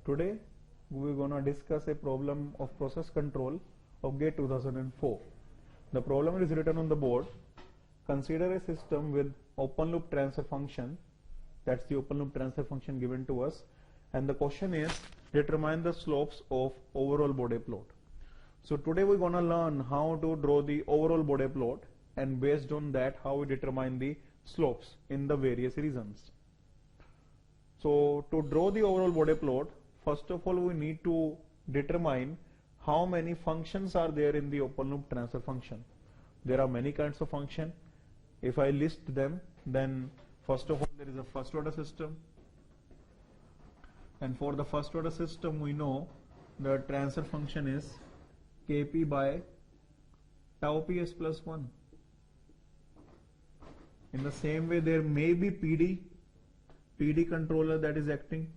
Today we're gonna discuss a problem of process control of GATE 2004. The problem is written on the board. Consider a system with open loop transfer function. That's the open loop transfer function given to us. And the question is determine the slopes of overall Bode plot. So today we're gonna learn how to draw the overall Bode plot, and based on that how we determine the slopes in the various regions. So to draw the overall Bode plot, first of all we need to determine how many functions are there in the open loop transfer function. There are many kinds of function. If I list them, then first of all there is a first order system, and for the first order system we know the transfer function is Kp by tau ps plus 1. In the same way there may be PD controller that is acting,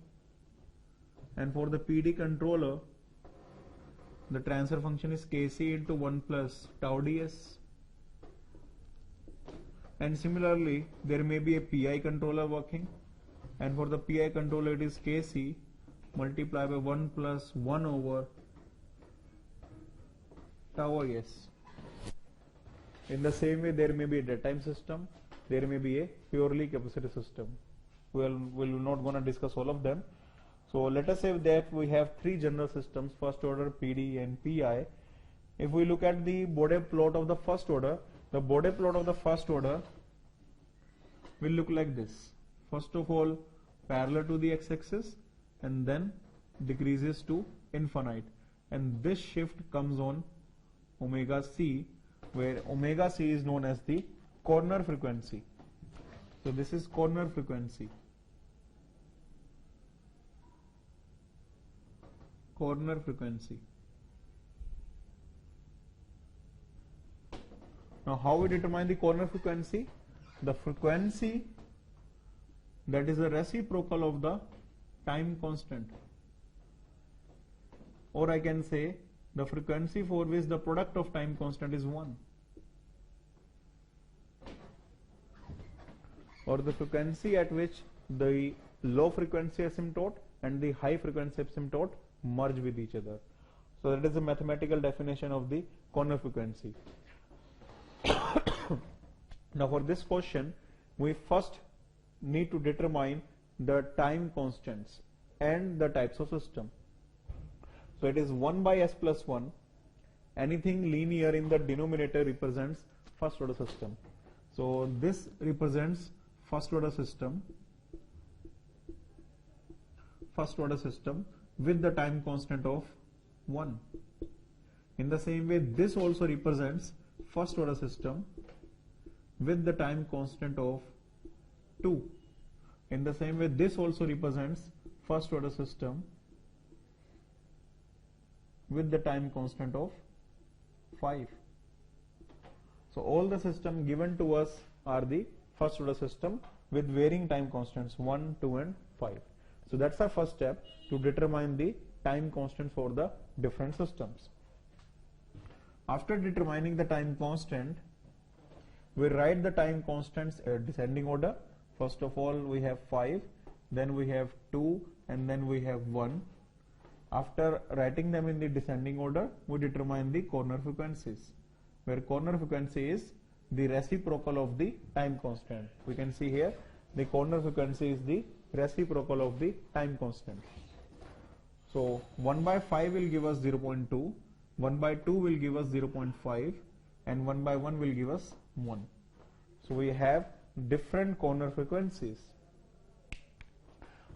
and for the PD controller the transfer function is Kc into 1 plus tau ds. And similarly there may be a PI controller working, and for the PI controller it is Kc multiplied by 1 plus 1 over tau is. In the same way there may be a dead time system, there may be a purely capacitive system. We're not going to discuss all of them. So let us say that we have three general systems, first order, PD and PI. If we look at the Bode plot of the first order, the Bode plot of the first order will look like this. First of all parallel to the x-axis and then decreases to infinite, and this shift comes on omega c, where omega c is known as the corner frequency. So this is corner frequency. Corner frequency. Now how we determine the corner frequency? The frequency that is a reciprocal of the time constant, or I can say the frequency for which the product of time constant is 1, or the frequency at which the low frequency asymptote and the high frequency asymptote merge with each other. So that is the mathematical definition of the corner frequency. Now for this question we first need to determine the time constants and the types of system. So it is 1 by s plus 1. Anything linear in the denominator represents first order system. So this represents first order system with the time constant of 1. In the same way this also represents first order system with the time constant of 2. In the same way this also represents first order system with the time constant of 5. So all the system given to us are the first order system with varying time constants 1, 2 and 5. So that's our first step to determine the time constant for the different systems. After determining the time constant, we write the time constants in descending order. First of all we have 5, then we have 2 and then we have 1. After writing them in the descending order, we determine the corner frequencies, where corner frequency is the reciprocal of the time constant. We can see here the corner frequency is the reciprocal of the time constant. So 1 by 5 will give us 0.2, 1 by 2 will give us 0.5 and 1 by 1 will give us 1. So we have different corner frequencies.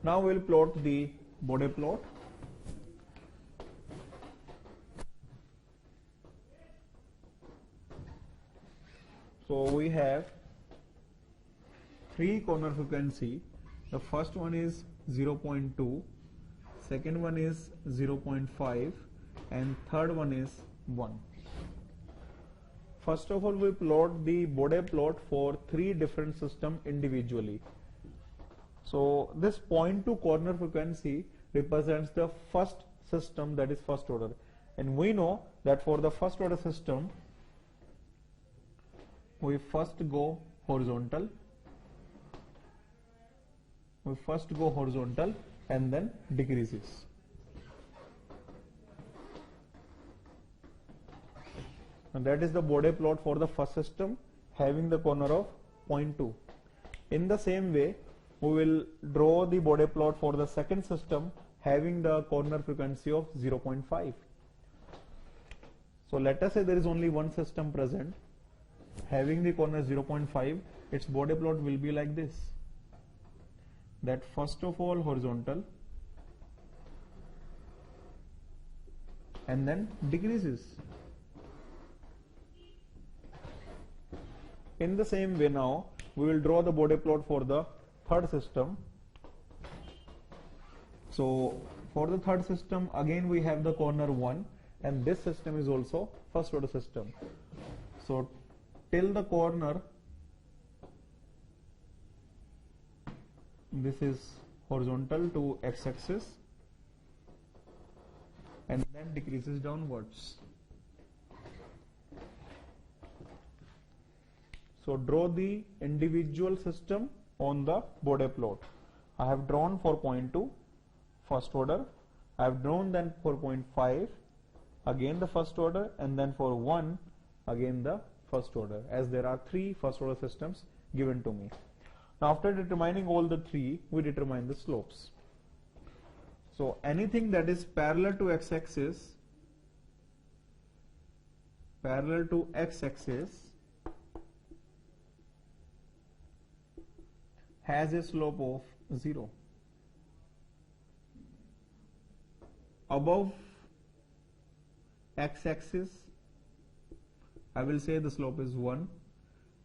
Now we will plot the Bode plot. So we have three corner frequency. The first one is 0.2, second one is 0.5 and third one is 1. First of all we plot the Bode plot for three different systems individually. So this 0.2 corner frequency represents the first system, that is first order, and we know that for the first order system we first go horizontal and then decreases. And that is the Bode plot for the first system having the corner of 0.2. In the same way, we will draw the Bode plot for the second system having the corner frequency of 0.5. So let us say there is only one system present having the corner 0.5. Its Bode plot will be like this. That first of all horizontal and then decreases. In the same way now we will draw the Bode plot for the third system. So for the third system again we have the corner 1 and this system is also first order system. So till the corner, this is horizontal to x-axis and then decreases downwards. So draw the individual system on the Bode plot. I have drawn for 0.2 first order, I have drawn then for 0.5 again the first order, and then for 1 again the first order, as there are 3 first order systems given to me. Now after determining all the 3, we determine the slopes. So anything that is parallel to x-axis has a slope of 0. Above x-axis I will say the slope is 1,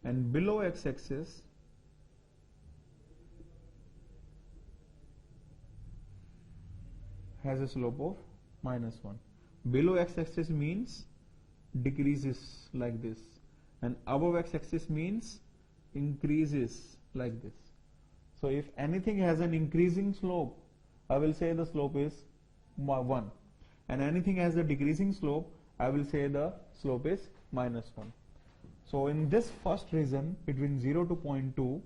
and below x-axis has a slope of -1. Below x-axis means decreases like this, and above x-axis means increases like this. So if anything has an increasing slope, I will say the slope is 1, and anything has a decreasing slope, I will say the slope is -1. So in this first region between 0 to 0.2,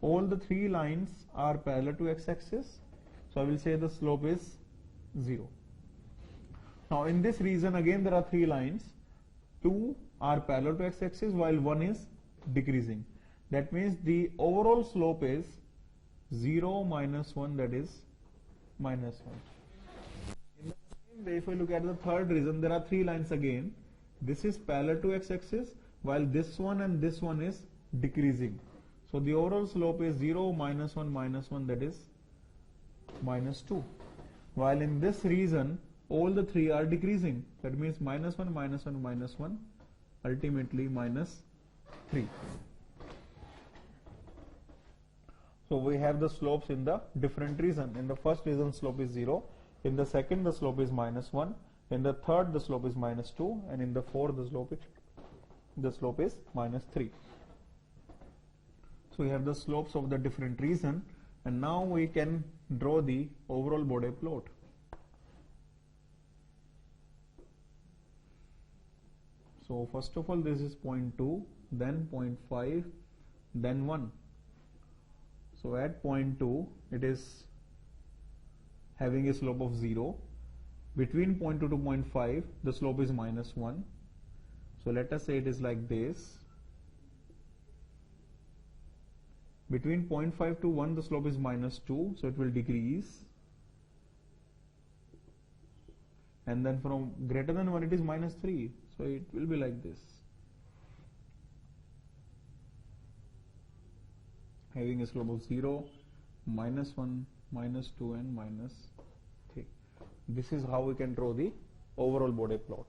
all the 3 lines are parallel to x-axis, so I will say the slope is 0. Now in this region again there are 3 lines, 2 are parallel to x-axis while 1 is decreasing. That means the overall slope is 0 minus 1, that is -1. In the same way, if we look at the third region, there are 3 lines again. This is parallel to x-axis while this one and this one is decreasing. So the overall slope is 0 minus 1, that is -2. While in this region all the 3 are decreasing, that means -1, ultimately -3. So we have the slopes in the different region. In the first region slope is 0, in the second the slope is -1, in the third the slope is -2, and in the fourth the slope is -3. So we have the slopes of the different region, and now we can draw the overall Bode plot. So first of all this is 0.2, then 0.5, then 1. So at 0.2 it is having a slope of 0. Between 0.2 to 0.5 the slope is -1. So let us say it is like this. Between 0.5 to 1 the slope is -2, so it will decrease. And then from greater than 1 it is -3, so it will be like this, having a slope of 0, -1, -2 and -3. This is how we can draw the overall Bode plot.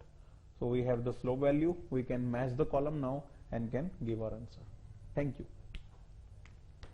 So we have the slope value, we can match the column now and can give our answer. Thank you.